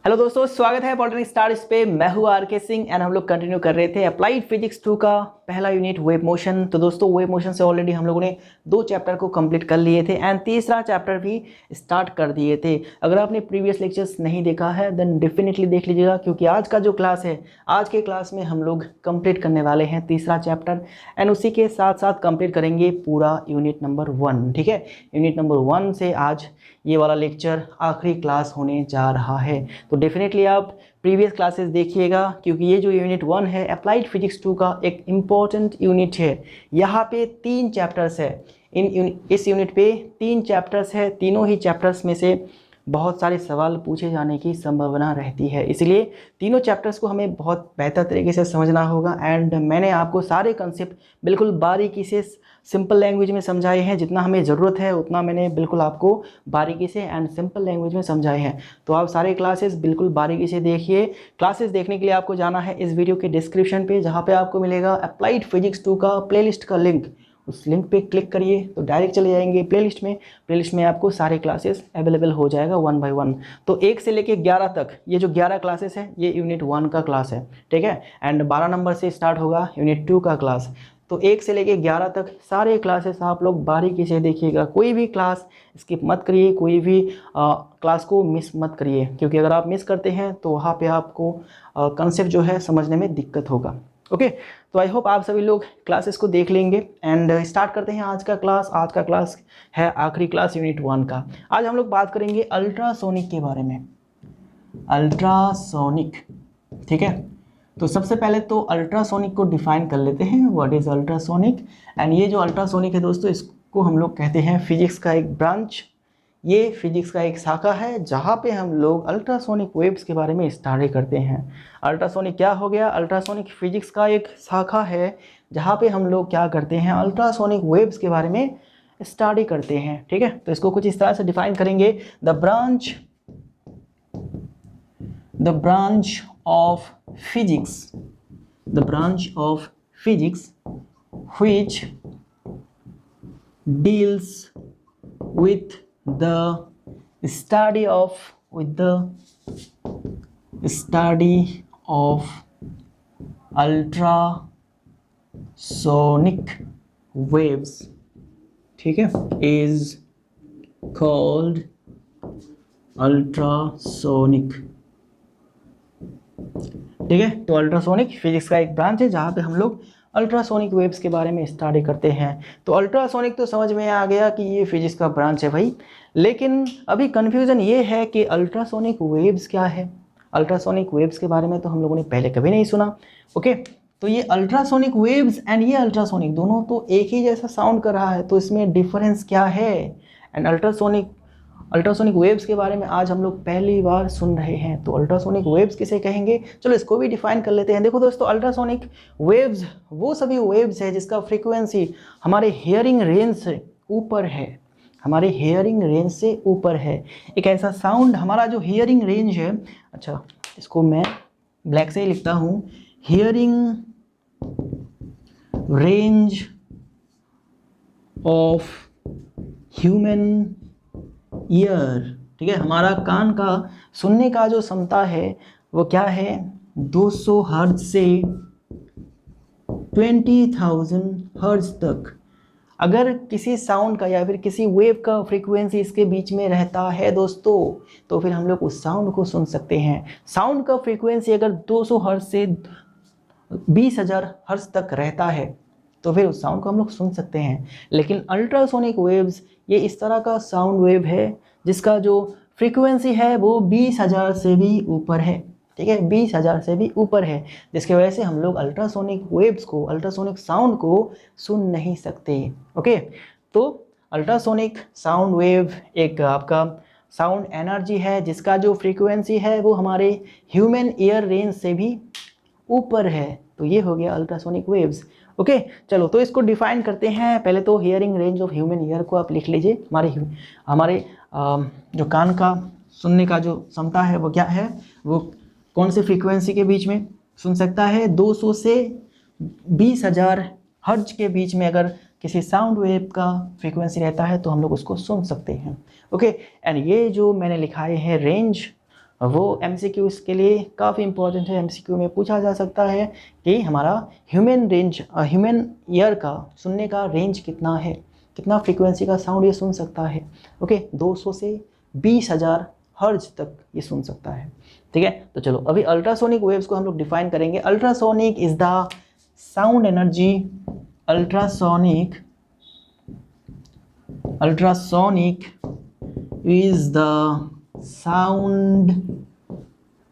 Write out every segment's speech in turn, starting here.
Hello दोस्तों, स्वागत है पॉलिटेक्निक स्टार्स पे। मैं हूँ आर.के. सिंह एंड हम लोग कंटिन्यू कर रहे थे अप्लाइड फिजिक्स 2 का पहला यूनिट वेव मोशन। तो दोस्तों वेव मोशन से ऑलरेडी हम लोगों ने 2 चैप्टर को कंप्लीट कर लिए थे एंड तीसरा चैप्टर भी स्टार्ट कर दिए थे। अगर आपने प्रीवियस लेक्चर्स नहीं देखा है देन डेफिनेटली देख लीजिएगा, क्योंकि आज का जो क्लास है, आज के क्लास में हम लोग कंप्लीट करने वाले हैं तीसरा चैप्टर एंड उसी के साथ साथ कंप्लीट करेंगे पूरा यूनिट नंबर 1। ठीक है, यूनिट नंबर 1 से आज ये वाला लेक्चर आखिरी क्लास होने जा रहा है। तो डेफिनेटली आप प्रीवियस क्लासेस देखिएगा, क्योंकि ये जो यूनिट 1 है अप्लाइड फिजिक्स 2 का एक इम्पॉर्टेंट यूनिट है। यहाँ पे 3 चैप्टर्स है। इस यूनिट पे 3 चैप्टर्स है। तीनों ही चैप्टर्स में से बहुत सारे सवाल पूछे जाने की संभावना रहती है, इसलिए तीनों चैप्टर्स को हमें बहुत बेहतर तरीके से समझना होगा। एंड मैंने आपको सारे कंसेप्ट बिल्कुल बारीकी से सिंपल लैंग्वेज में समझाए हैं। जितना हमें ज़रूरत है उतना मैंने बिल्कुल आपको बारीकी से एंड सिंपल लैंग्वेज में समझाए हैं। तो आप सारे क्लासेस बिल्कुल बारीकी से देखिए। क्लासेस देखने के लिए आपको जाना है इस वीडियो के डिस्क्रिप्शन पे, जहाँ पे आपको मिलेगा अप्लाइड फिजिक्स 2 का प्लेलिस्ट का लिंक। उस लिंक पे क्लिक करिए तो डायरेक्ट चले जाएंगे प्लेलिस्ट में। प्लेलिस्ट में आपको सारे क्लासेस अवेलेबल हो जाएगा 1 बाय 1। तो 1 से लेके 11 तक ये जो 11 क्लासेस है ये यूनिट 1 का क्लास है। ठीक है, एंड 12 नंबर से स्टार्ट होगा यूनिट 2 का क्लास। तो 1 से लेके 11 तक सारे क्लासेस आप लोग बारीकी से देखिएगा। कोई भी क्लास स्किप मत करिए, कोई भी क्लास को मिस मत करिए, क्योंकि अगर आप मिस करते हैं तो वहाँ पे आपको कंसेप्ट जो है समझने में दिक्कत होगा। ओके, तो आई होप आप सभी लोग क्लासेस को देख लेंगे एंड स्टार्ट करते हैं आज का क्लास। आज का क्लास है आखिरी क्लास यूनिट 1 का। आज हम लोग बात करेंगे अल्ट्रासोनिक के बारे में। अल्ट्रासोनिक, ठीक है। तो सबसे पहले तो अल्ट्रासोनिक को डिफाइन कर लेते हैं, व्हाट इज़ अल्ट्रासोनिक। एंड ये जो अल्ट्रासोनिक है दोस्तों, इसको हम लोग कहते हैं फिजिक्स का एक ब्रांच। ये फिजिक्स का एक शाखा है जहाँ पे हम लोग अल्ट्रासोनिक वेव्स के बारे में स्टडी करते हैं। अल्ट्रासोनिक क्या हो गया? अल्ट्रासोनिक फिजिक्स का एक शाखा है जहाँ पे हम लोग क्या करते हैं, अल्ट्रासोनिक वेव्स के बारे में स्टडी करते हैं। ठीक है, तो इसको कुछ इस तरह से डिफाइन करेंगे, the branch of physics, the branch of physics which deals with the study of ultrasonic waves, ठीक है, is called अल्ट्रासोनिक। ठीक है, तो अल्ट्रासोनिक फिजिक्स का एक ब्रांच है जहाँ पे हम लोग अल्ट्रासोनिक वेव्स के बारे में स्टडी करते हैं। तो अल्ट्रासोनिक तो समझ में आ गया कि ये फिजिक्स का ब्रांच है भाई, लेकिन अभी कन्फ्यूज़न ये है कि अल्ट्रासोनिक वेव्स क्या है। अल्ट्रासोनिक वेव्स के बारे में तो हम लोगों ने पहले कभी नहीं सुना। ओके, तो ये अल्ट्रासोनिक वेव्स एंड ये अल्ट्रासोनिक दोनों तो एक ही जैसा साउंड कर रहा है, तो इसमें डिफरेंस क्या है? एंड अल्ट्रासोनिक वेव्स के बारे में आज हम लोग पहली बार सुन रहे हैं। तो अल्ट्रासोनिक वेव्स किसे कहेंगे, चलो इसको भी डिफाइन कर लेते हैं। देखो दोस्तों, अल्ट्रासोनिक वेव्स वो सभी वेव्स है जिसका फ्रीक्वेंसी हमारे हियरिंग रेंज से ऊपर है, हमारे हियरिंग रेंज से ऊपर है। एक ऐसा साउंड, हमारा जो हियरिंग रेंज है, अच्छा इसको मैं ब्लैक से ही लिखता हूँ, hearing range of human ear, ठीक है, हमारा कान का सुनने का जो क्षमता है वो क्या है, 200 हर्ट्ज से 20,000 हर्ट्ज तक। अगर किसी साउंड का या फिर किसी वेव का फ्रीक्वेंसी इसके बीच में रहता है दोस्तों, तो फिर हम लोग उस साउंड को सुन सकते हैं। साउंड का फ्रीक्वेंसी अगर 200 हर्ट्ज से 20,000 हर्ट्ज तक रहता है तो फिर उस साउंड को हम लोग सुन सकते हैं। लेकिन अल्ट्रासोनिक वेव्स ये इस तरह का साउंड वेव है जिसका जो फ्रीक्वेंसी है वो 20,000 से भी ऊपर है। ठीक है, 20,000 से भी ऊपर है, जिसकी वजह से हम लोग अल्ट्रासोनिक वेव्स को, अल्ट्रासोनिक साउंड को सुन नहीं सकते। ओके, तो अल्ट्रासोनिक साउंड वेव एक आपका साउंड एनर्जी है जिसका जो फ्रीक्वेंसी है वो हमारे ह्यूमन ईयर रेंज से भी ऊपर है। तो ये हो गया अल्ट्रासोनिक वेव्स। ओके, चलो तो इसको डिफाइन करते हैं। पहले तो hearing range of human ear को आप लिख लीजिए। हमारे जो कान का सुनने का जो क्षमता है वो क्या है, वो कौन से फ्रीक्वेंसी के बीच में सुन सकता है, 200 से 20,000 हर्ट्ज के बीच में अगर किसी साउंड वेव का फ्रीक्वेंसी रहता है तो हम लोग उसको सुन सकते हैं। ओके, एंड ये जो मैंने लिखाए हैं रेंज वो MCQ के लिए काफ़ी इंपॉर्टेंट है। MCQ में पूछा जा सकता है कि हमारा ह्यूमन ईयर का सुनने का रेंज कितना है, कितना फ्रीक्वेंसी का साउंड ये सुन सकता है। ओके, 200 से 20,000 हर्ज तक ये सुन सकता है। ठीक है, तो चलो अभी अल्ट्रासोनिक वेव्स को हम लोग डिफाइन करेंगे। Ultrasonic is the sound energy, ultrasonic is the sound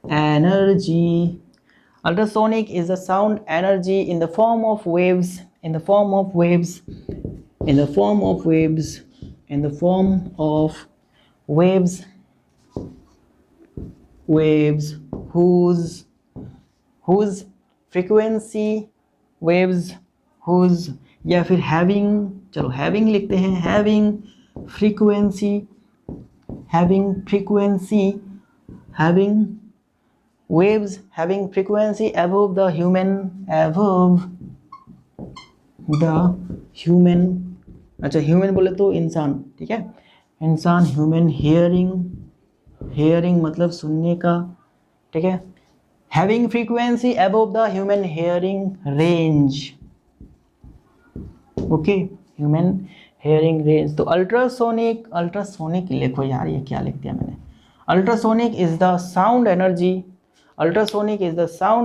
energy. Ultrasonic is the sound energy in the form of waves, whose frequency waves whose या फिर having, चलो having लिखते हैं, having waves having frequency above the human, अच्छा human बोले तो इंसान, ठीक है, इंसान, ह्यूमन, hearing मतलब सुनने का, ठीक है, having frequency above the human hearing range, okay, human hearing range. तो अल्ट्रासोनिक लिखो यार, ये क्या लिख दिया मैंने। Ultrasonic is the sound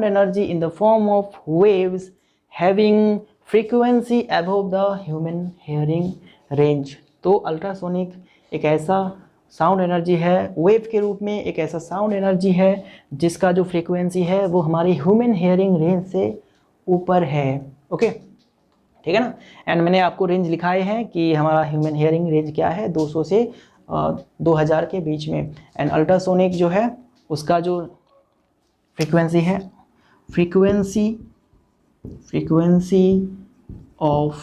energy in the form of waves having frequency above the human hearing range. तो अल्ट्रासोनिक एक ऐसा साउंड एनर्जी है, वेव के रूप में एक ऐसा साउंड एनर्जी है जिसका जो फ्रीक्वेंसी है वो हमारी ह्यूमन हेयरिंग रेंज से ऊपर है। ओके, ठीक है ना। एंड मैंने आपको रेंज लिखाए हैं कि हमारा ह्यूमन हेयरिंग रेंज क्या है, 200 से 2000 के बीच में। एंड अल्ट्रासोनिक जो है उसका जो फ्रीक्वेंसी है, frequency of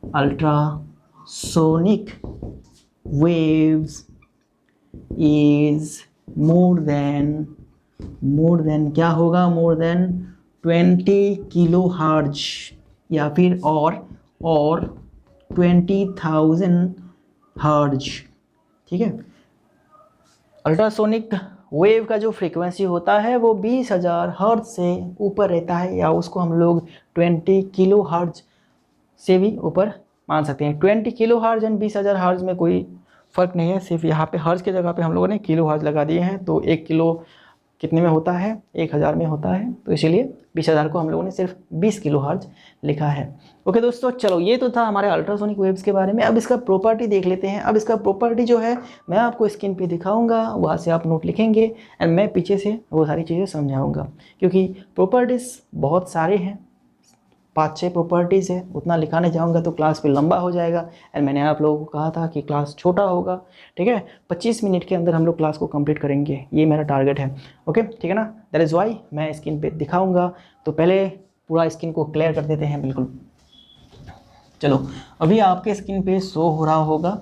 ultrasonic waves is more than क्या होगा, मोर देन 20 किलो हर्ट्ज या फिर और 20,000 हर्ट्ज। ठीक है, अल्ट्रासोनिक वेव का जो फ्रीक्वेंसी होता है वो 20,000 हर्ट्ज से ऊपर रहता है, या उसको हम लोग 20 किलो हर्ट्ज से भी ऊपर मान सकते हैं। 20 किलो हर्ट्ज एंड 20,000 हर्ट्ज में कोई फ़र्क नहीं है, सिर्फ यहाँ पे हर्ट्ज की जगह पे हम लोगों ने किलो हर्ट्ज लगा दिए हैं। तो 1 किलो कितने में होता है, 1000 में होता है, तो इसीलिए 20,000 को हम लोगों ने सिर्फ 20 किलो हर्ट्ज लिखा है। ओके दोस्तों, चलो ये तो था हमारे अल्ट्रासोनिक वेव्स के बारे में। अब इसका प्रॉपर्टी देख लेते हैं। अब इसका प्रॉपर्टी जो है मैं आपको स्क्रीन पे दिखाऊंगा, वहाँ से आप नोट लिखेंगे एंड मैं पीछे से वो सारी चीज़ें समझाऊंगा, क्योंकि प्रॉपर्टीज़ बहुत सारे हैं, 5-6 प्रॉपर्टीज़ है, उतना लिखाने जाऊंगा तो क्लास पे लंबा हो जाएगा। एंड मैंने आप लोगों को कहा था कि क्लास छोटा होगा, ठीक है, 25 मिनट के अंदर हम लोग क्लास को कंप्लीट करेंगे, ये मेरा टारगेट है। ओके, ठीक है ना, दैट इज़ वाई मैं स्क्रीन पे दिखाऊंगा। तो पहले पूरा स्क्रीन को क्लियर कर देते हैं। बिल्कुल, चलो अभी आपके स्क्रीन पे शो हो रहा होगा,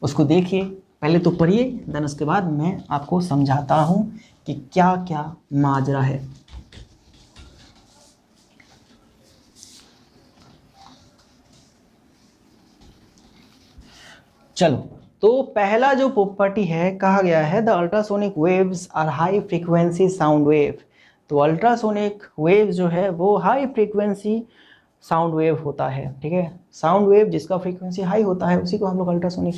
उसको देखिए, पहले तो पढ़िए, देन उसके बाद मैं आपको समझाता हूँ कि क्या क्या माजरा है। चलो, तो पहला जो प्रॉपर्टी है, कहा गया है the ultrasonic waves are high frequency sound wave. तो अल्ट्रासोनिक वेव जो है वो हाई फ्रीक्वेंसी साउंड वेव होता है, ठीक है, साउंड वेव जिसका फ्रीक्वेंसी हाई होता है उसी को हम लोग अल्ट्रासोनिक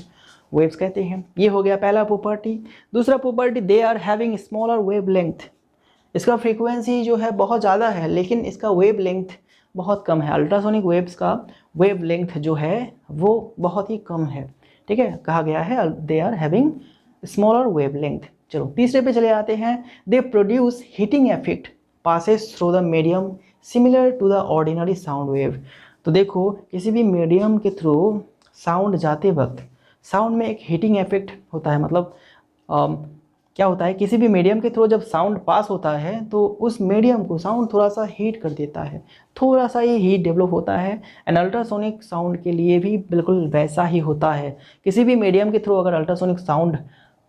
वेव्स कहते हैं। ये हो गया पहला प्रॉपर्टी। दूसरा property, they are having smaller wave length. इसका फ्रीक्वेंसी जो है बहुत ज़्यादा है लेकिन इसका वेव लेंथ बहुत कम है। अल्ट्रासोनिक वेव्स का वेव लेंथ जो है वो बहुत ही कम है, ठीक है, कहा गया है they are having smaller wave length. चलो तीसरे पे चले आते हैं, they produce heating effect passes through the medium similar to the ordinary sound wave. तो देखो, किसी भी मीडियम के थ्रू साउंड जाते वक्त साउंड में एक हीटिंग इफेक्ट होता है। मतलब क्या होता है, किसी भी मीडियम के थ्रू जब साउंड पास होता है तो उस मीडियम को साउंड थोड़ा सा हीट कर देता है, थोड़ा सा ये हीट डेवलप होता है। एंड अल्ट्रासोनिक साउंड के लिए भी बिल्कुल वैसा ही होता है। किसी भी मीडियम के थ्रू अगर अल्ट्रासोनिक साउंड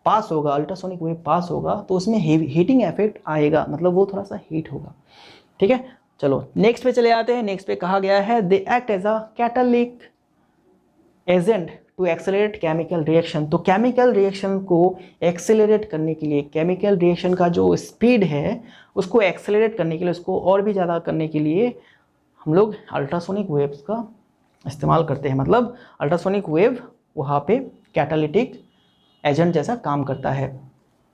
पास होगा, अल्ट्रासोनिक वेव पास होगा, तो उसमें हीटिंग इफेक्ट आएगा, मतलब वो थोड़ा सा हीट होगा, ठीक है। चलो नेक्स्ट पे चले आते हैं। नेक्स्ट पे कहा गया है they act as a catalytic agent to accelerate chemical reaction. तो केमिकल रिएक्शन को एक्सेलरेट करने के लिए, केमिकल रिएक्शन का जो स्पीड है उसको एक्सेलरेट करने के लिए, उसको और भी ज़्यादा करने के लिए हम लोग अल्ट्रासोनिक वेव्स का इस्तेमाल करते हैं। मतलब अल्ट्रासोनिक वेव वहाँ पे कैटालिटिक एजेंट जैसा काम करता है,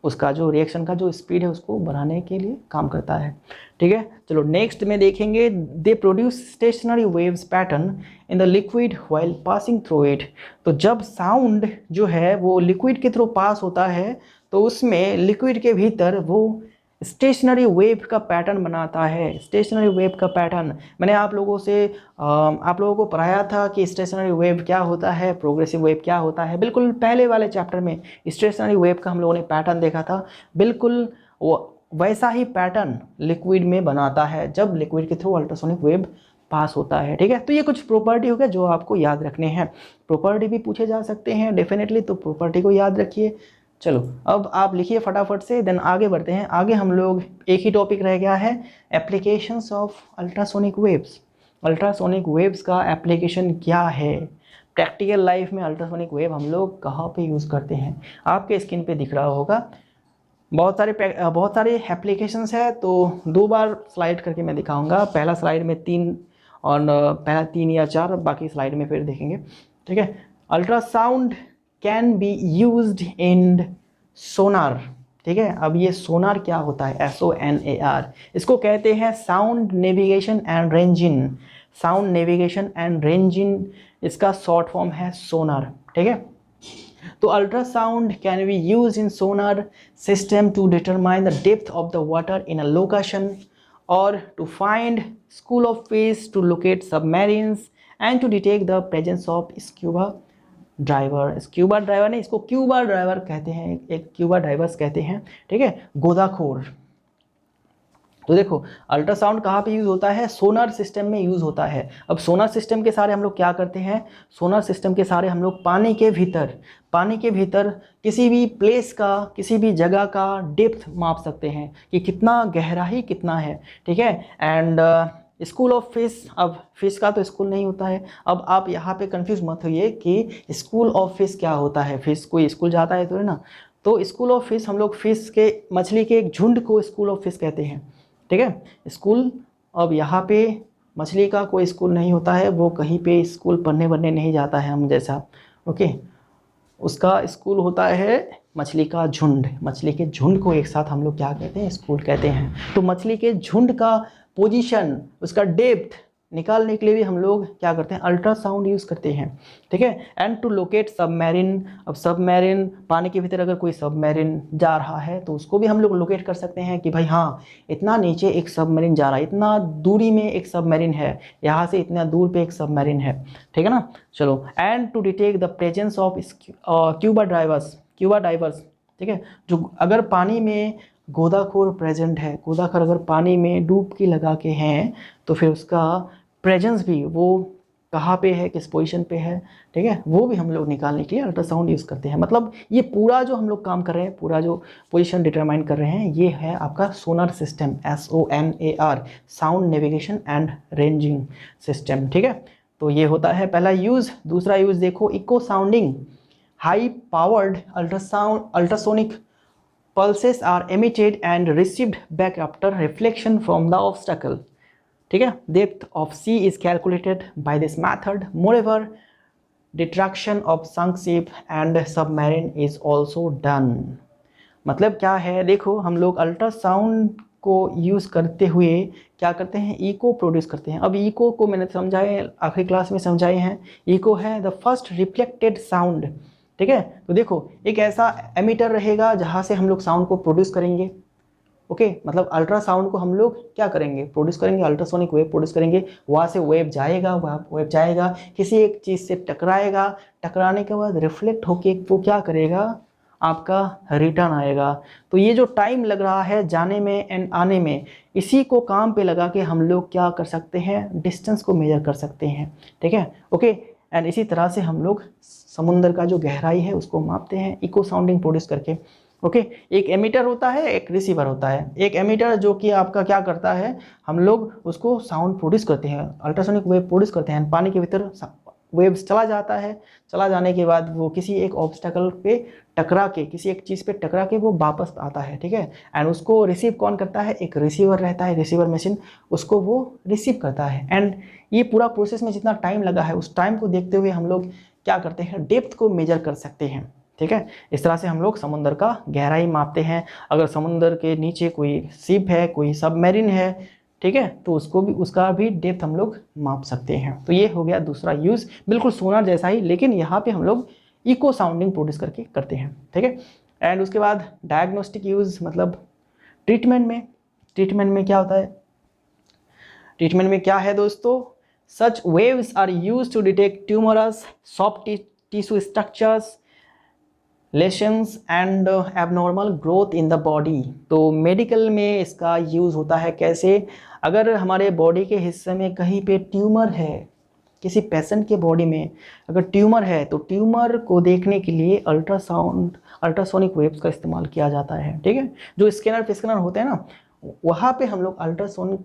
उसका जो रिएक्शन का जो स्पीड है उसको बढ़ाने के लिए काम करता है। ठीक है, चलो नेक्स्ट में देखेंगे, they produce stationery waves pattern in the liquid while passing through it. तो जब साउंड जो है वो लिक्विड के थ्रू पास होता है तो उसमें लिक्विड के भीतर वो स्टेशनरी वेव का पैटर्न बनाता है। स्टेशनरी वेव का पैटर्न मैंने आप लोगों को पढ़ाया था कि स्टेशनरी वेव क्या होता है, प्रोग्रेसिव वेव क्या होता है। बिल्कुल पहले वाले चैप्टर में स्टेशनरी वेव का हम लोगों ने पैटर्न देखा था। बिल्कुल वो वैसा ही पैटर्न लिक्विड में बनाता है जब लिक्विड के थ्रू अल्ट्रासोनिक वेव पास होता है। ठीक है, तो ये कुछ प्रॉपर्टी हो गया जो आपको याद रखने हैं। प्रॉपर्टी भी पूछे जा सकते हैं डेफिनेटली, तो प्रॉपर्टी को याद रखिए। चलो अब आप लिखिए फटाफट से, देन आगे बढ़ते हैं। आगे हम लोग एक ही टॉपिक रह गया है, applications of ultrasonic waves. Ultrasonic waves का एप्लीकेशन क्या है, प्रैक्टिकल लाइफ में अल्ट्रासोनिक वेव हम लोग कहाँ पे यूज़ करते हैं। आपके स्क्रीन पे दिख रहा होगा बहुत सारे एप्लीकेशंस है, तो 2 बार स्लाइड करके मैं दिखाऊंगा। पहला स्लाइड में 3 और पहला 3 या 4, बाकी स्लाइड में फिर देखेंगे। ठीक है, ultrasound can be used in sonar. ठीक है, अब ये सोनार क्या होता है, SONAR, इसको कहते हैं sound navigation and ranging. Sound navigation and ranging इसका शॉर्ट फॉर्म है सोनार। ठीक है, तो ultrasound can be use in sonar system to determine the depth of the water in a location और to find school of fish, to locate submarines and to detect the presence of scuba driver. Scuba driver नहीं, इसको Cuba driver कहते हैं, एक Cuba diverse कहते हैं। ठीक है, गोदाखोर। तो देखो अल्ट्रासाउंड कहाँ पे यूज़ होता है, सोनार सिस्टम में यूज़ होता है। अब सोनार सिस्टम के सारे हम लोग क्या करते हैं, सोनार सिस्टम के सारे हम लोग पानी के भीतर किसी भी प्लेस का, किसी भी जगह का डेप्थ माप सकते हैं कि कितना गहराई कितना है। ठीक है, एंड स्कूल ऑफ फिश, अब फिश का तो स्कूल नहीं होता है। अब आप यहाँ पे कंफ्यूज मत होइए कि स्कूल ऑफ फिश क्या होता है, फिश कोई स्कूल जाता है तो है ना। तो स्कूल ऑफ फिश हम लोग फिश के, मछली के एक झुंड को स्कूल ऑफ फिश कहते हैं। ठीक है, स्कूल, अब यहाँ पे मछली का कोई स्कूल नहीं होता है, वो कहीं पे स्कूल पढ़ने वढ़ने नहीं जाता है हम जैसा। ओके, उसका स्कूल होता है मछली का झुंड। मछली के झुंड को एक साथ हम लोग क्या कहते हैं, स्कूल कहते हैं। तो मछली के झुंड का पोजीशन, उसका डेप्थ निकालने के लिए भी हम लोग क्या करते हैं, अल्ट्रासाउंड यूज़ करते हैं। ठीक है, एंड टू लोकेट सबमरीन। अब सबमरीन, पानी के भीतर अगर कोई सबमरीन जा रहा है तो उसको भी हम लोग लोकेट कर सकते हैं कि भाई हाँ इतना नीचे एक सबमरीन जा रहा है, इतना दूरी में एक सबमरीन है, यहाँ से इतना दूर पे एक सबमरीन है। ठीक है ना, चलो, and to detect the presence of scuba divers. ठीक है, जो अगर पानी में गोदाखोर प्रेजेंट है, गोदाखोर अगर पानी में डुबकी लगा के हैं तो फिर उसका प्रेजेंस भी, वो कहाँ पे है, किस पोजीशन पे है, ठीक है, वो भी हम लोग निकालने के लिए अल्ट्रासाउंड यूज़ करते हैं। मतलब ये पूरा जो हम लोग काम कर रहे हैं, पूरा जो पोजीशन डिटरमाइन कर रहे हैं, ये है आपका sonar system, SONAR, sound navigation and ranging system. ठीक है, तो ये होता है पहला यूज़। दूसरा यूज़ देखो, echo sounding. High powered ultrasonic pulses are emitted and received back after reflection from the obstacle. ठीक है, depth of sea is calculated by this method. Moreover, detraction of sunk ship and submarine is also done. मतलब क्या है, देखो हम लोग ultrasound को use करते हुए क्या करते हैं, इको प्रोड्यूस करते हैं। अब इको को मैंने समझाए, आखिरी क्लास में समझाए हैं। इको है द फर्स्ट रिफ्लेक्टेड साउंड। ठीक है, तो देखो एक ऐसा एमिटर रहेगा जहाँ से हम लोग साउंड को प्रोड्यूस करेंगे। ओके, मतलब अल्ट्रासाउंड को हम लोग क्या करेंगे, प्रोड्यूस करेंगे, अल्ट्रासोनिक वेव प्रोड्यूस करेंगे। वहाँ से वेव जाएगा किसी एक चीज़ से टकराएगा, टकराने के बाद रिफ्लेक्ट होके वो क्या करेगा, आपका रिटर्न आएगा। तो ये जो टाइम लग रहा है जाने में एंड आने में, इसी को काम पे लगा के हम लोग क्या कर सकते हैं, डिस्टेंस को मेजर कर सकते हैं। ठीक है, ओके, एंड इसी तरह से हम लोग समुद्र का जो गहराई है उसको मापते हैं इको साउंडिंग प्रोड्यूस करके। ओके, एक एमिटर होता है, एक रिसीवर होता है। एक एमिटर जो कि आपका क्या करता है, हम लोग उसको साउंड प्रोड्यूस करते हैं, अल्ट्रासोनिक वेव प्रोड्यूस करते हैं, पानी के भीतर वेव्स चला जाता है, चला जाने के बाद वो किसी एक ऑब्स्टेकल पे टकरा के, किसी एक चीज़ पे टकरा के वो वापस आता है, ठीक है। एंड उसको रिसीव कौन करता है, एक रिसीवर रहता है, रिसीवर मशीन उसको वो रिसीव करता है। एंड ये पूरा प्रोसेस में जितना टाइम लगा है उस टाइम को देखते हुए हम लोग क्या करते हैं, डेप्थ को मेजर कर सकते हैं, ठीक है। इस तरह से हम लोग समुद्र का गहराई मापते हैं। अगर समुद्र के नीचे कोई शिप है, कोई सबमरीन है, ठीक है, तो उसको भी, उसका भी डेप्थ हम लोग माप सकते हैं। तो ये हो गया दूसरा यूज़, बिल्कुल सोनार जैसा ही, लेकिन यहाँ पे हम लोग इको साउंडिंग प्रोड्यूस करके करते हैं, ठीक है। एंड उसके बाद डायग्नोस्टिक यूज़, मतलब ट्रीटमेंट में क्या होता है, ट्रीटमेंट में क्या है दोस्तों, such waves are use to detect tumours, soft tissue structures, lesions and abnormal growth in the body. तो मेडिकल में इसका यूज़ होता है कैसे, अगर हमारे बॉडी के हिस्से में कहीं पे ट्यूमर है, किसी पेशेंट के बॉडी में अगर ट्यूमर है, तो ट्यूमर को देखने के लिए अल्ट्रासोनिक वेव्स का इस्तेमाल किया जाता है, ठीक है। जो स्कैनर होते हैं ना, वहाँ पे हम लोग अल्ट्रासोनिक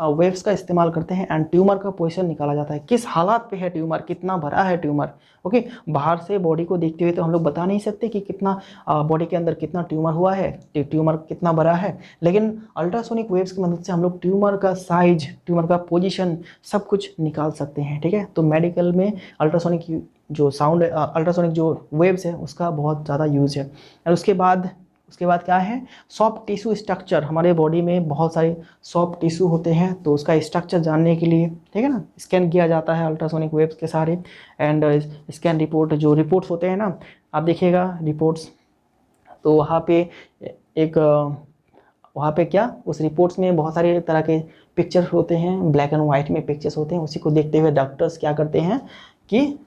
वेव्स का इस्तेमाल करते हैं एंड ट्यूमर का पोजीशन निकाला जाता है, किस हालात पे है ट्यूमर, कितना बड़ा है ट्यूमर। ओके, बाहर से बॉडी को देखते हुए तो हम लोग बता नहीं सकते कि कितना बॉडी के अंदर कितना ट्यूमर हुआ है, ट्यूमर कितना बड़ा है, लेकिन अल्ट्रासोनिक वेव्स की मदद से हम लोग ट्यूमर का साइज, ट्यूमर का पोजीशन सब कुछ निकाल सकते हैं, ठीक है। तो मेडिकल में अल्ट्रासोनिक जो साउंड, अल्ट्रासोनिक जो वेव्स है उसका बहुत ज़्यादा यूज़ है। और उसके बाद क्या है, सॉफ्ट टिश्यू स्ट्रक्चर, हमारे बॉडी में बहुत सारे सॉफ्ट टिश्यू होते हैं, तो उसका स्ट्रक्चर जानने के लिए, ठीक है ना, स्कैन किया जाता है अल्ट्रासोनिक वेव्स के सारे। एंड स्कैन रिपोर्ट, जो रिपोर्ट्स होते हैं ना, आप देखिएगा रिपोर्ट्स, तो वहाँ पे क्या, उस रिपोर्ट्स में बहुत सारे तरह के पिक्चर्स होते हैं, ब्लैक एंड वाइट में पिक्चर्स होते हैं, उसी को देखते हुए डॉक्टर्स क्या करते हैं कि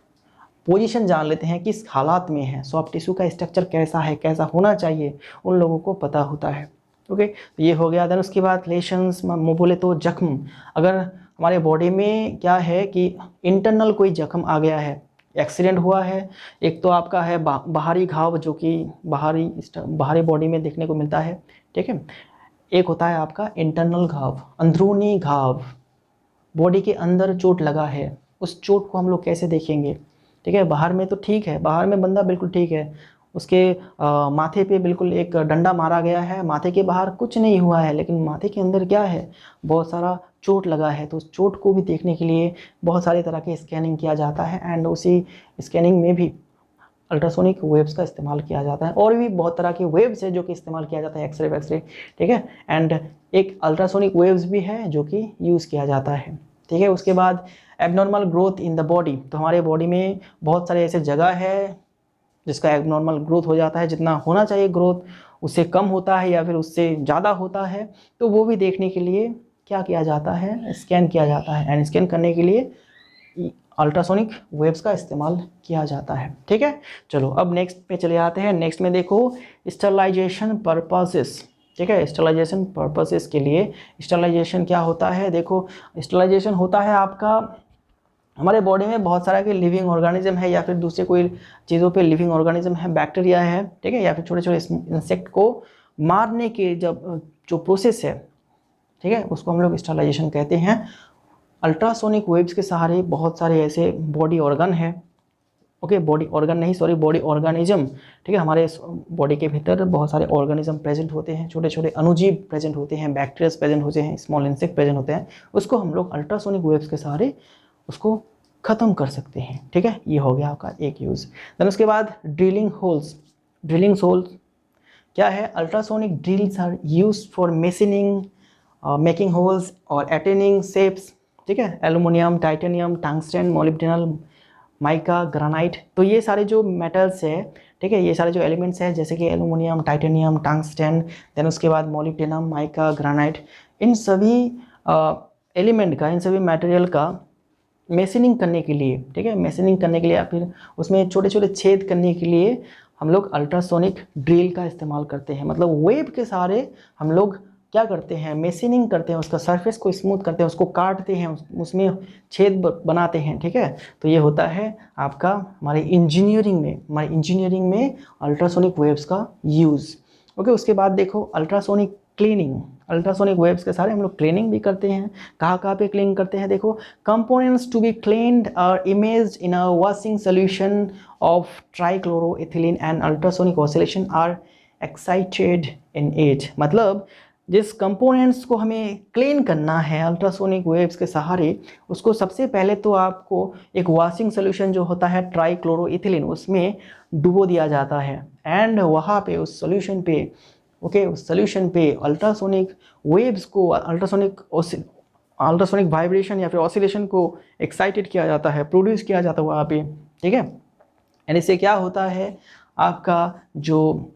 पोजीशन जान लेते हैं, किस हालात में है, सॉफ्ट टिश्यू का स्ट्रक्चर कैसा है, कैसा होना चाहिए, उन लोगों को पता होता है। ओके, तो ये हो गया। देन उसके बाद लेशंस, बोले तो जख्म, अगर हमारे बॉडी में क्या है कि इंटरनल कोई जख्म आ गया है, एक्सीडेंट हुआ है, एक तो आपका है बाहरी घाव, जो कि बाहरी बॉडी में देखने को मिलता है, ठीक है। एक होता है आपका इंटरनल घाव, अंदरूनी घाव, बॉडी के अंदर चोट लगा है, उस चोट को हम लोग कैसे देखेंगे, ठीक है। बाहर में तो ठीक है, बाहर में बंदा बिल्कुल ठीक है, उसके माथे पे बिल्कुल एक डंडा मारा गया है, माथे के बाहर कुछ नहीं हुआ है, लेकिन माथे के अंदर क्या है, बहुत सारा चोट लगा है। तो उस चोट को भी देखने के लिए बहुत सारे तरह के स्कैनिंग किया जाता है, एंड उसी स्कैनिंग में भी अल्ट्रासोनिक वेव्स का इस्तेमाल किया जाता है। और भी बहुत तरह के वेव्स है जो कि इस्तेमाल किया जाता है, एक्सरे, ठीक है। एंड एक अल्ट्रासोनिक वेव्स भी है जो कि यूज़ किया जाता है, ठीक है। उसके बाद abnormal growth in the body, तो हमारे बॉडी में बहुत सारे ऐसे जगह है जिसका एबनॉर्मल ग्रोथ हो जाता है, जितना होना चाहिए ग्रोथ उससे कम होता है या फिर उससे ज़्यादा होता है, तो वो भी देखने के लिए क्या किया जाता है, स्कैन किया जाता है। एंड स्कैन करने के लिए अल्ट्रासोनिक वेव्स का इस्तेमाल किया जाता है, ठीक है। चलो अब नेक्स्ट पे चले आते हैं। नेक्स्ट में देखो स्टरलाइजेशन पर्पसेस, ठीक है। स्टरलाइजेशन पर्पसेस के लिए, स्टरलाइजेशन क्या होता है, देखो स्टरलाइजेशन होता है आपका, हमारे बॉडी में बहुत सारा के लिविंग ऑर्गेनिज्म है या फिर दूसरे कोई चीज़ों पे लिविंग ऑर्गेनिज्म है, बैक्टीरिया है, ठीक है, या फिर छोटे छोटे इंसेक्ट को मारने के जो प्रोसेस है, ठीक है, उसको हम लोग स्टरलाइजेशन कहते हैं। अल्ट्रासोनिक वेव्स के सहारे बहुत सारे ऐसे बॉडी ऑर्गन है, ओके, बॉडी ऑर्गन नहीं, सॉरी, बॉडी ऑर्गेनिज्म, ठीक है। हमारे बॉडी के भीतर बहुत सारे ऑर्गेनिज्म प्रेजेंट होते हैं, छोटे छोटे अणुजीव प्रेजेंट होते हैं, बैक्टीरियाज प्रेजेंट होते हैं, स्मॉल इंसेक्ट प्रेजेंट होते हैं, उसको हम लोग अल्ट्रासोनिक वेव्स के सहारे उसको ख़त्म कर सकते हैं, ठीक है। ये हो गया आपका एक यूज़। देन उसके बाद ड्रिलिंग होल्स क्या है, ultrasonic drills are used for machining, making holes और अटेनिंग शेप्स, ठीक है। Aluminium, titanium, tungsten, molybdenum, mica, granite, तो ये सारे जो मेटल्स है, ठीक है, ये सारे जो एलिमेंट्स हैं जैसे कि एल्युमिनियम, टाइटेनियम, टंगस्टन, देन उसके बाद मोलिब्डेनम, माइका, ग्रेनाइट, इन सभी एलिमेंट का, इन सभी मटेरियल का मशीनिंग करने के लिए, ठीक है, मशीनिंग करने के लिए या फिर उसमें छोटे छोटे छेद करने के लिए हम लोग अल्ट्रासोनिक ड्रिल का इस्तेमाल करते हैं। मतलब वेव के सहारे हम लोग क्या करते हैं, मशीनिंग करते हैं, उसका सरफेस को स्मूथ करते हैं, उसको काटते हैं, उसमें छेद बनाते हैं, ठीक है। तो ये होता है आपका हमारे इंजीनियरिंग में अल्ट्रासोनिक वेव्स का यूज़, ओके। उसके बाद देखो अल्ट्रासोनिक अल्ट्रासोनिक वेव्स के सारे हम लोग क्लीनिंग भी करते हैं। कहाँ कहाँ पे क्लीन करते हैं, देखो, components to be cleaned are immersed in a washing solution of trichloroethylene and ultrasonic oscillation are excited in it. मतलब जिस कंपोनेंट्स को हमें क्लीन करना है अल्ट्रासोनिक वेव्स के सहारे, उसको सबसे पहले तो आपको एक वॉशिंग सोल्यूशन जो होता है ट्राइक्लोरोइथिलीन, उसमें डुबो दिया जाता है एंड वहाँ पे उस सोल्यूशन पे उस सोल्यूशन पे अल्ट्रासोनिक वेव्स को, अल्ट्रासोनिक वाइब्रेशन या फिर ऑसिलेशन को एक्साइटेड किया जाता है, प्रोड्यूस किया जाता है वहाँ पे, ठीक है। एंड इससे क्या होता है, आपका जो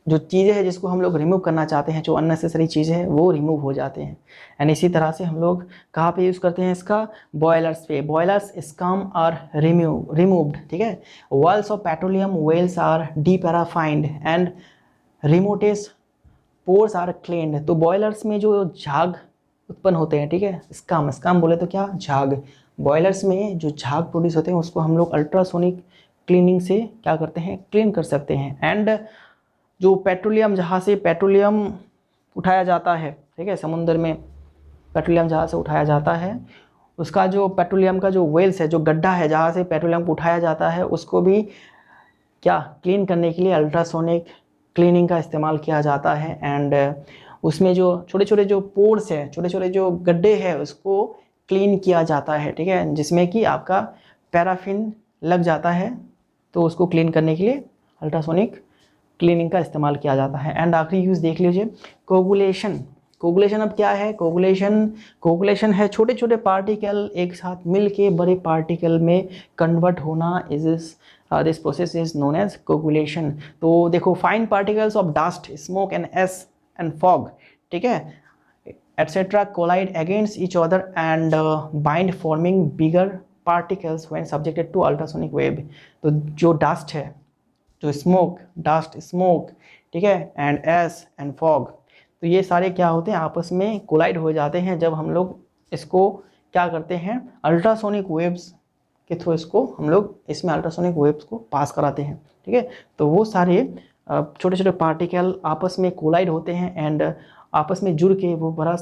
चीज़ें हैं जिसको हम लोग रिमूव करना चाहते हैं, जो अननेसेसरी चीज़ें हैं वो रिमूव हो जाते हैं। एंड इसी तरह से हम लोग कहाँ पे यूज़ करते हैं इसका, बॉयलर्स पे। बॉयलर्स स्कम आर रिमूव्ड, ठीक है। Walls of petroleum wells are deparaffined and remotes pores are cleaned. तो बॉयलर्स में जो झाग उत्पन्न होते हैं, ठीक है, स्कम बोले तो क्या, झाग। बॉयलर्स में जो झाग प्रोड्यूस होते हैं उसको हम लोग अल्ट्रासोनिक क्लीनिंग से क्या करते हैं, क्लीन कर सकते हैं। एंड जो पेट्रोलियम, जहाँ से पेट्रोलियम उठाया जाता है, ठीक है, समुद्र में पेट्रोलियम जहाँ से उठाया जाता है, उसका जो पेट्रोलियम का जो वेल्स है, जो गड्ढा है जहाँ से पेट्रोलियम को उठाया जाता है, उसको भी क्या क्लीन करने के लिए अल्ट्रासोनिक क्लीनिंग का इस्तेमाल किया जाता है। एंड उसमें जो छोटे छोटे जो पोर्स है, छोटे छोटे जो गड्ढे हैं, उसको क्लीन किया जाता है, ठीक है, जिसमें कि आपका पैराफिन लग जाता है, तो उसको क्लीन करने के लिए अल्ट्रासोनिक क्लीनिंग का इस्तेमाल किया जाता है। एंड आखिरी यूज़ देख लीजिए, कोगुलेशन। कोगुलेशन अब क्या है, कोगुलेशन है छोटे छोटे पार्टिकल एक साथ मिल के बड़े पार्टिकल में कन्वर्ट होना, this process is known as coagulation. तो देखो, fine particles of dust, smoke and fog, ठीक है, etcetera collide against each other and bind forming bigger particles when subjected to ultrasonic wave. तो जो डस्ट है, जो स्मोक, ठीक है, एंड एस एंड फॉग, तो ये सारे क्या होते हैं, आपस में कोलाइड हो जाते हैं जब हम लोग इसको क्या करते हैं, अल्ट्रासोनिक वेव्स के थ्रू इसको हम लोग इसमें अल्ट्रासोनिक वेव्स को पास कराते हैं, ठीक है। तो वो सारे छोटे छोटे पार्टिकल आपस में कोलाइड होते हैं एंड आपस में जुड़ के वो बड़ा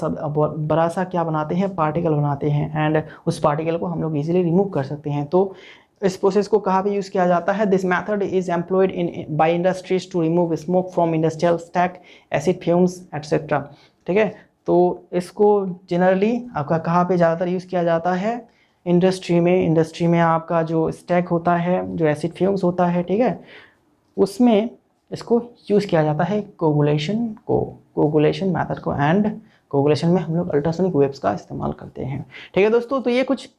सा क्या बनाते हैं, पार्टिकल बनाते हैं। एंड उस पार्टिकल को हम लोग इजीली रिमूव कर सकते हैं। तो इस प्रोसेस को कहाँ पे यूज़ किया जाता है, this method is employed in by industries to remove smoke from industrial stack, acid fumes etcetera, ठीक है। तो इसको जनरली आपका कहाँ पे ज़्यादातर यूज़ किया जाता है, इंडस्ट्री में आपका जो स्टैक होता है, जो एसिड फ्यूम्स होता है, ठीक है, उसमें इसको यूज़ किया जाता है कोगुलेशन मेथड को। एंड कोगुलेशन में हम लोग अल्ट्रासोनिक वेव्स का इस्तेमाल करते हैं, ठीक है दोस्तों। तो ये कुछ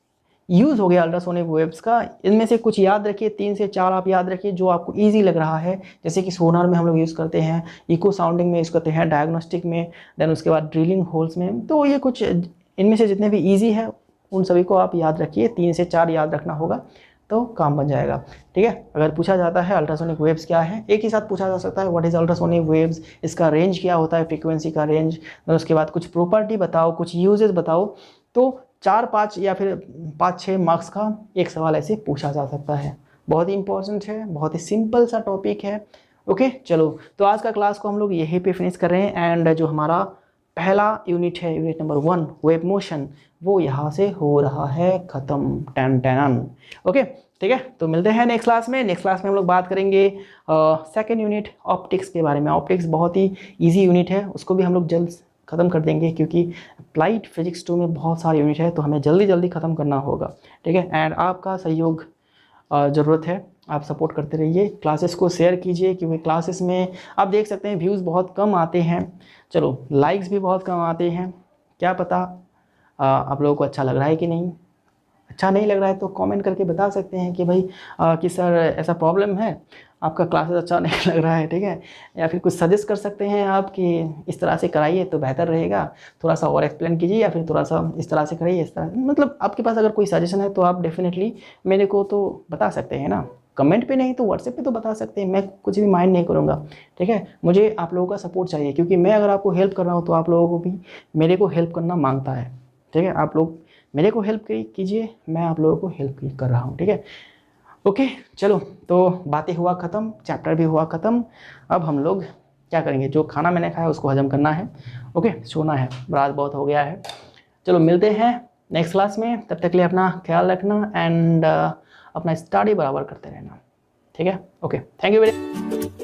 यूज़ हो गया अल्ट्रासोनिक वेव्स का। इनमें से कुछ याद रखिए, 3 से 4 आप याद रखिए जो आपको इजी लग रहा है। जैसे कि सोनार में हम लोग यूज़ करते हैं, इको साउंडिंग में यूज़ करते हैं, डायग्नोस्टिक में, देन उसके बाद ड्रिलिंग होल्स में। तो ये कुछ इनमें से जितने भी ईजी है उन सभी को आप याद रखिए, 3 से 4 याद रखना होगा तो काम बन जाएगा, ठीक है। अगर पूछा जाता है अल्ट्रासोनिक वेव्स क्या है, एक ही साथ पूछा जा सकता है व्हाट इज़ अल्ट्रासोनिक वेव्स, इसका रेंज क्या होता है, फ्रीक्वेंसी का रेंज, देन उसके बाद कुछ प्रॉपर्टी बताओ, कुछ यूजेस बताओ। तो 4-5 या फिर 5-6 मार्क्स का एक सवाल ऐसे पूछा जा सकता है। बहुत ही इंपॉर्टेंट है, बहुत ही सिंपल सा टॉपिक है। ओके, चलो तो आज का क्लास को हम लोग यहीं पे फिनिश कर रहे हैं। एंड जो हमारा पहला यूनिट है, यूनिट नंबर 1 वेव मोशन, वो यहाँ से हो रहा है ख़त्म, टन। ओके, ठीक है। तो मिलते हैं नेक्स्ट क्लास में। नेक्स्ट क्लास में हम लोग बात करेंगे सेकेंड यूनिट ऑप्टिक्स के बारे में। ऑप्टिक्स बहुत ही ईजी यूनिट है, उसको भी हम लोग जल्द ख़त्म कर देंगे क्योंकि अप्लाइड फिजिक्स 2 में बहुत सारे यूनिट है, तो हमें जल्दी ख़त्म करना होगा, ठीक है। एंड आपका सहयोग ज़रूरत है, आप सपोर्ट करते रहिए, क्लासेस को शेयर कीजिए क्योंकि क्लासेस में आप देख सकते हैं व्यूज़ बहुत कम आते हैं, चलो लाइक्स भी बहुत कम आते हैं। क्या पता आप लोगों को अच्छा लग रहा है कि नहीं। अच्छा नहीं लग रहा है तो कमेंट करके बता सकते हैं कि भाई कि सर ऐसा प्रॉब्लम है, आपका क्लासेस अच्छा नहीं लग रहा है, ठीक है। या फिर कुछ सजेस्ट कर सकते हैं आप कि इस तरह से कराइए तो बेहतर रहेगा, थोड़ा सा और एक्सप्लेन कीजिए, या फिर थोड़ा सा इस तरह से कराइए, इस तरह, मतलब आपके पास अगर कोई सजेशन है तो आप डेफिनेटली मेरे को तो बता सकते हैं ना, कमेंट पे नहीं तो व्हाट्सएप पे तो बता सकते हैं, मैं कुछ भी माइंड नहीं करूँगा, ठीक है। मुझे आप लोगों का सपोर्ट चाहिए क्योंकि मैं अगर आपको हेल्प कर रहा हूँ तो आप लोगों को भी मेरे को हेल्प करना मांगता है, ठीक है। आप लोग मेरे को हेल्प कीजिए, मैं आप लोगों को हेल्प कर रहा हूँ, ठीक है। ओके, चलो तो बातें हुआ ख़त्म, चैप्टर भी हुआ ख़त्म। अब हम लोग क्या करेंगे, जो खाना मैंने खाया उसको हजम करना है, ओके, सोना है, रात बहुत हो गया है। चलो मिलते हैं नेक्स्ट क्लास में, तब तक के लिए अपना ख्याल रखना एंड अपना स्टडी बराबर करते रहना, ठीक है, ओके, थैंक यू वेरी